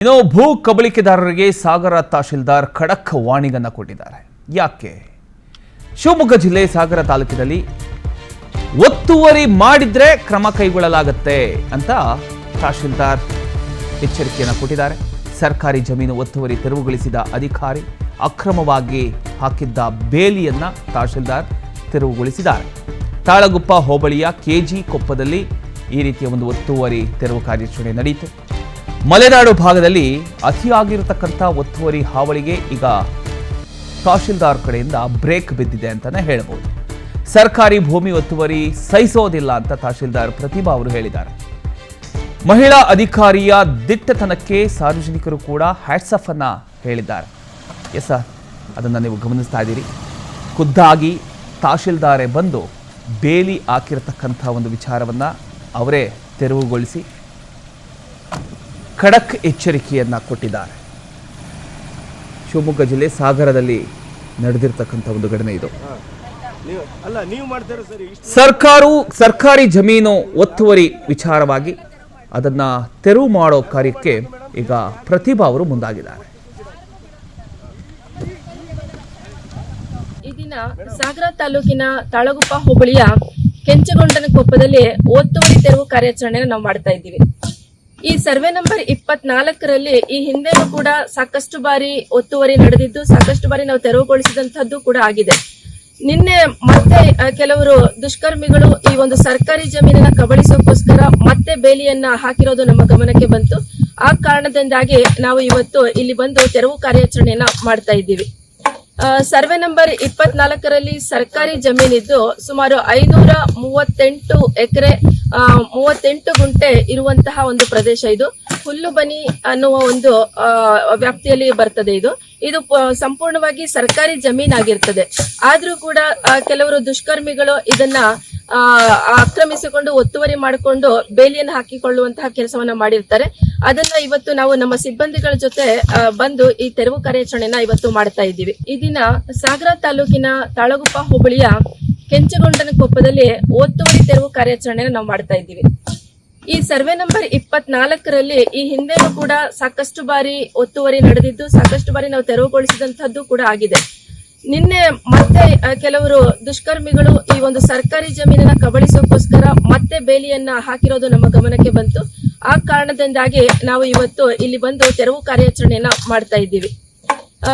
ಇನ್ನು ಭೂ ಕಬಳಿಕೆದಾರರಿಗೆ ಸಾಗರ ತಹಶೀಲ್ದಾರ್ ಖಡಕ್ ವಾರ್ನಿಂಗ್ ಅನ್ನು ಕೊಟ್ಟಿದ್ದಾರೆ. ಯಾಕೆ? ಶಿವಮೊಗ್ಗ ಜಿಲ್ಲೆ ಸಾಗರ ತಾಲೂಕಿನಲ್ಲಿ ಒತ್ತುವರಿ ಮಾಡಿದ್ರೆ ಕ್ರಮ ಕೈಗೊಳ್ಳಲಾಗುತ್ತೆ ಅಂತ ತಹಶೀಲ್ದಾರ್ ಎಚ್ಚರಿಕೆಯನ್ನು ಕೊಟ್ಟಿದ್ದಾರೆ. ಸರ್ಕಾರಿ ಜಮೀನು ಒತ್ತುವರಿ ತೆರವುಗೊಳಿಸಿದ ಅಧಿಕಾರಿ ಅಕ್ರಮವಾಗಿ ಹಾಕಿದ್ದ ಬೇಲಿಯನ್ನ ತಹಶೀಲ್ದಾರ್ ತೆರವುಗೊಳಿಸಿದ್ದಾರೆ. ತಾಳಗುಪ್ಪ ಹೋಬಳಿಯ ಕೆಜಿ ಕೊಪ್ಪದಲ್ಲಿ ಈ ರೀತಿಯ ಒಂದು ಒತ್ತುವರಿ ತೆರವು ಕಾರ್ಯಾಚರಣೆ ನಡೆಯಿತು. ಮಲೆನಾಡು ಭಾಗದಲ್ಲಿ ಅತಿಯಾಗಿರತಕ್ಕಂಥ ಒತ್ತುವರಿ ಹಾವಳಿಗೆ ಈಗ ತಹಶೀಲ್ದಾರ್ ಕಡೆಯಿಂದ ಬ್ರೇಕ್ ಬಿದ್ದಿದೆ ಅಂತಾನೆ ಹೇಳಬಹುದು. ಸರ್ಕಾರಿ ಭೂಮಿ ಒತ್ತುವರಿ ಸಹಿಸೋದಿಲ್ಲ ಅಂತ ತಹಶೀಲ್ದಾರ್ ಪ್ರತಿಭಾ ಅವರು ಹೇಳಿದ್ದಾರೆ. ಮಹಿಳಾ ಅಧಿಕಾರಿಯ ದಿಟ್ಟತನಕ್ಕೆ ಸಾರ್ವಜನಿಕರು ಕೂಡ ಹ್ಯಾಟ್ಸ್ ಆಫ್ ಅನ್ನ ಹೇಳಿದ್ದಾರೆ. ಎಸ್ ಸರ್, ಅದನ್ನು ನೀವು ಗಮನಿಸ್ತಾ ಇದ್ದೀರಿ. ಖುದ್ದಾಗಿ ತಹಶೀಲ್ದಾರೇ ಬಂದು ಬೇಲಿ ಹಾಕಿರತಕ್ಕಂಥ ಒಂದು ವಿಚಾರವನ್ನ ಅವರೇ ತೆರವುಗೊಳಿಸಿ ಖಡಕ್ ಎಚ್ಚರಿಕೆಯನ್ನ ಕೊಟ್ಟಿದ್ದಾರೆ. ಶಿವಮೊಗ್ಗ ಜಿಲ್ಲೆ ಸಾಗರದಲ್ಲಿ ನಡೆದಿರ್ತಕ್ಕಂಥ ಒಂದು ಘಟನೆ ಇದು. ಸರ್ಕಾರಿ ಜಮೀನು ಒತ್ತುವರಿ ವಿಚಾರವಾಗಿ ಅದನ್ನ ತೆರವು ಮಾಡೋ ಕಾರ್ಯಕ್ಕೆ ಈಗ ಪ್ರತಿಭಾ ಅವರು ಮುಂದಾಗಿದ್ದಾರೆ. ಈ ದಿನ ಸಾಗರ ತಾಲೂಕಿನ ತಾಳಗುಪ್ಪ ಹೋಬಳಿಯ ಕೆಂಚಗೊಂಡನ ಕೊಪ್ಪದಲ್ಲಿ ಒತ್ತುವರಿ ತೆರವು ಕಾರ್ಯಾಚರಣೆಯನ್ನು ನಾವು ಮಾಡ್ತಾ ಇದ್ದೀವಿ. ಈ ಸರ್ವೆ ನಂಬರ್ 24ರಲ್ಲಿ ಈ ಹಿಂದೆನೂ ಕೂಡ ಸಾಕಷ್ಟು ಬಾರಿ ಒತ್ತುವರಿ ನಡೆದಿದ್ದು, ಸಾಕಷ್ಟು ಬಾರಿ ನಾವು ತೆರವುಗೊಳಿಸಿದಂತಹದ್ದು ಕೂಡ ಆಗಿದೆ. ನಿನ್ನೆ ಮತ್ತೆ ಕೆಲವರು ದುಷ್ಕರ್ಮಿಗಳು ಈ ಒಂದು ಸರ್ಕಾರಿ ಜಮೀನನ್ನ ಕಬಳಿಸೋಕೋಸ್ಕರ ಮತ್ತೆ ಬೇಲಿಯನ್ನ ಹಾಕಿರೋದು ನಮ್ಮ ಗಮನಕ್ಕೆ ಬಂತು. ಆ ಕಾರಣದಿಂದಾಗಿ ನಾವು ಇವತ್ತು ಇಲ್ಲಿ ಬಂದು ತೆರವು ಕಾರ್ಯಾಚರಣೆಯನ್ನ ಮಾಡ್ತಾ ಇದ್ದೀವಿ. ಸರ್ವೆ ನಂಬರ್ 24ರಲ್ಲಿ ಸರ್ಕಾರಿ ಜಮೀನಿದ್ದು ಸುಮಾರು 538 ಎಕರೆ 38 ಗುಂಟೆ ಇರುವಂತಹ ಒಂದು ಪ್ರದೇಶ. ಇದು ಹುಲ್ಲುಬನಿ ಅನ್ನುವ ಒಂದು ವ್ಯಾಪ್ತಿಯಲ್ಲಿ ಬರ್ತದೆ. ಇದು ಸಂಪೂರ್ಣವಾಗಿ ಸರ್ಕಾರಿ ಜಮೀನಾಗಿರ್ತದೆ. ಆದ್ರೂ ಕೂಡ ಕೆಲವರು ದುಷ್ಕರ್ಮಿಗಳು ಇದನ್ನ ಆಕ್ರಮಿಸಿಕೊಂಡು ಒತ್ತುವರಿ ಮಾಡಿಕೊಂಡು ಬೇಲಿಯನ್ನು ಹಾಕಿಕೊಳ್ಳುವಂತಹ ಕೆಲಸವನ್ನ ಮಾಡಿರ್ತಾರೆ. ಅದನ್ನ ಇವತ್ತು ನಾವು ನಮ್ಮ ಸಿಬ್ಬಂದಿಗಳ ಜೊತೆ ಬಂದು ಈ ತೆರವು ಕಾರ್ಯಾಚರಣೆನ ಇವತ್ತು ಮಾಡ್ತಾ ಇದ್ದೀವಿ. ಈ ದಿನ ಸಾಗರ ತಾಲೂಕಿನ ತಾಳಗುಪ್ಪ ಹೋಬಳಿಯ ಕೆಂಚಗೊಂಡನ ಕೊಪ್ಪದಲ್ಲಿ ಒತ್ತುವರಿ ತೆರವು ಕಾರ್ಯಾಚರಣೆನ ನಾವು ಮಾಡ್ತಾ ಇದ್ದೀವಿ. ಈ ಸರ್ವೆ ನಂಬರ್ 24ರಲ್ಲಿ ಈ ಹಿಂದೆನೂ ಕೂಡ ಸಾಕಷ್ಟು ಬಾರಿ ಒತ್ತುವರಿ ನಡೆದಿದ್ದು, ಸಾಕಷ್ಟು ಬಾರಿ ನಾವು ತೆರವುಗೊಳಿಸಿದಂತಹದ್ದು ಕೂಡ ಆಗಿದೆ. ನಿನ್ನೆ ಮತ್ತೆ ಕೆಲವರು ದುಷ್ಕರ್ಮಿಗಳು ಈ ಒಂದು ಸರ್ಕಾರಿ ಜಮೀನನ್ನ ಕಬಳಿಸೋಕೋಸ್ಕರ ಮತ್ತೆ ಬೇಲಿಯನ್ನ ಹಾಕಿರೋದು ನಮ್ಮ ಗಮನಕ್ಕೆ ಬಂತು. ಆ ಕಾರಣದಿಂದಾಗಿ ನಾವು ಇವತ್ತು ಇಲ್ಲಿ ಬಂದು ತೆರವು ಕಾರ್ಯಾಚರಣೆಯನ್ನ ಮಾಡ್ತಾ ಇದ್ದೀವಿ.